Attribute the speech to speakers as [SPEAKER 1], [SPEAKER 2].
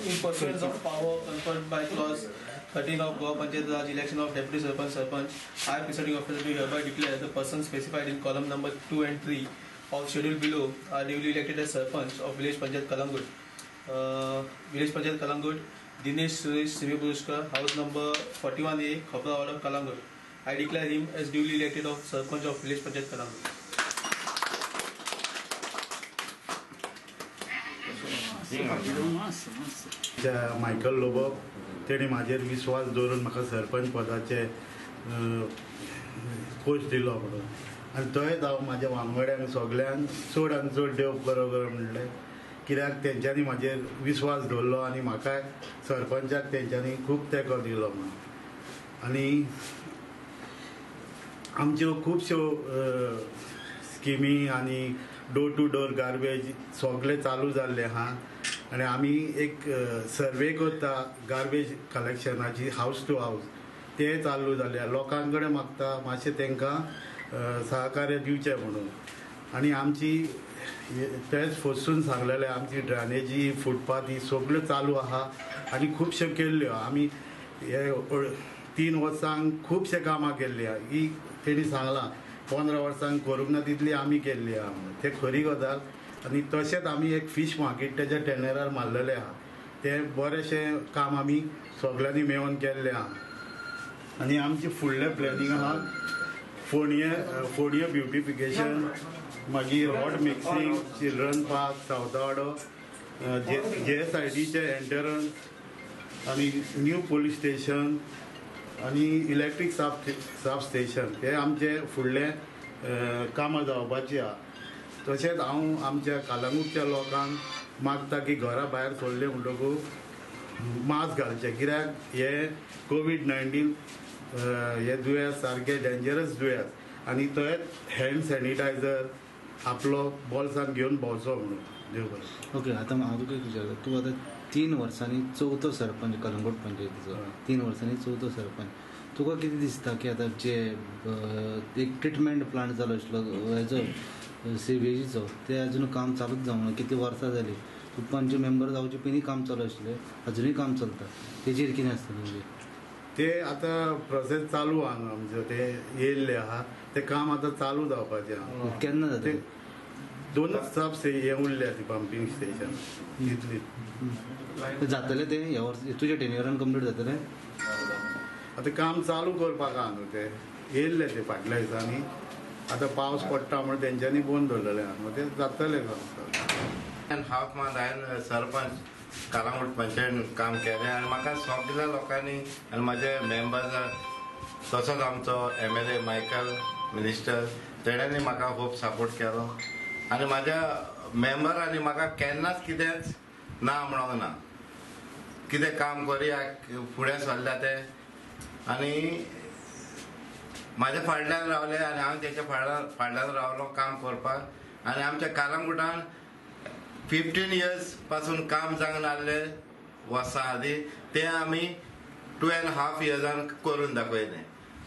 [SPEAKER 1] In pursuance of power conferred by clause 13 of Goa Panchayat Raj election of deputy sarpanch, I presiding officer do hereby declare the persons specified in column number 2 and 3 of schedule below are duly elected as sarpanch of village Panchayat Kalangud. Village Panchayat Kalangud, Dinesh Suresh Simi Purushkar, house number 41A, Khopra Order, Kalangud. I declare him as duly elected of sarpanch of village Panchayat Kalangud.
[SPEAKER 2] Michael Lobo तेणी म्हाजेर विश्वास दवरून म्हाका सरपंच पदाचे post दिलो म्हणून आनी थंयच हांव म्हाज्या वांगड्यांक सगळ्यांक चड आनी चड देव बरो कर म्हणलें कित्याक तेंच्यांनी म्हाजेर विश्वास दवरलो आनी म्हाका सरपंचाक तेंच्यांनी खूब तेंको दिलो म्हणून आनी आमच्यो खुबश्यो स्किमी आनी डोर टू डोर गार्बेज सगळे चालू जाल्ले आहा आनी आमी एक सर्वे करता गार्बेज कलेक्शनाची हावस टू हावस ते चालू जाल्ले लोकां कडेन मागता मातशें तांकां सहकार्य दिवचें म्हणून आनी आमची तेच फसून सांगलेलें आमची ड्रेनेजी फुटपाथ ही सगळ्यो चालू आहा आनी खुबश्यो केल्ल्यो आमी हे 3 वर्सांक खुबशे कामां केल्ली आहा ही तेणी सांगलां 15 वर्सांक करूंक ना तितली आमी केल्ली आहा म्हणून ते खरी गजाल आनी तशेंच आमी एक फीश मार्केट तेज्या टेंडरार मारलेलें आहा तें बरेंशें काम आमी सगळ्यांनी मेळोन केल्लें आहा आनी आमचें फुडलें प्लॅनिंग आहा फोणये ब्युटिफिकेशन मागीर hot mixing children park Sawantwado JSIDचें एंट्रन्स आनी न्यू पुलीस स्टेशन आनी इलेक्ट्रीक सब स्टेशन हे आमचे फुडले कामां जावपाची आहा तशेंच हांव आमच्या कालांगूटच्या लोकांक मागता की घरा भायर सोडले म्हणटकूच मास्क घालचें कित्याक हे कोविड-19 हे दुयेंस सारकें डेंजरस दुयेंस आनी थंय हँड सॅनिटायझर आपलो बोल्सान घेवन भोंवचो म्हणून देव बरें.
[SPEAKER 3] ओके आतां हांव तुका एक विचारता तूं आतां 3 वर्सांनी 4थो सरपंच कलंगूट पंचायतीचो 3 वर्सांनी 4थो सरपंच तुका कितें दिसता की आतां जे एक ट्रिटमेंट प्लांट जालो आसलो हेजो सिवेजीचो ते अजून काम चालूच जावना कितली वर्सां जाली तूं पंच मेंबर जावचे पयलीं काम चालू आसलें अजुनूय काम चलता तेजेर कितें आसता तुजें
[SPEAKER 2] ते आतां प्रोसेस चालू आहा न्हू आमचो ते येयल्ले आहा ते काम आतां चालू जावपाचें आहा
[SPEAKER 3] केन्ना जाता
[SPEAKER 2] 2च सब हे उरले ती पंपिंग स्टेशन तितली
[SPEAKER 3] जातलें तें ह्या वर्स तुज्या टेन्युअरान कंप्लीट जातलें
[SPEAKER 2] आतां काम चालू करपाक आहा न्हू ते येयल्ले ते फाटल्या दिसांनी आतां पावस पडटा म्हण तेंच्यांनी बंद दवरलेलें आहा न्हू ते जातलें काम.
[SPEAKER 4] हाफ मंथ हांवें सरपंच कालांगूट पंचायत काम केलें आनी म्हाका सगळ्या लोकांनी आनी म्हाजे मेंबर्स तसोच आमचो MLA मायकल मिनिस्टर तेणेंनी म्हाका खूब सपोर्ट केलो आनी म्हाज्या मेंबरांनी म्हाका केन्नाच कितेंच ना म्हणूंक ना कितें काम करया फुडें सरल्या ते आनी म्हाज्या फाटल्यान रावले आनी हांव तेच्या फाटल्यान रावलो काम करपाक आनी आमच्या कालांगुटान 15 years पासून काम जावन आसलें वर्सां आदी तें आमी 2.5 years करून दाखयलें.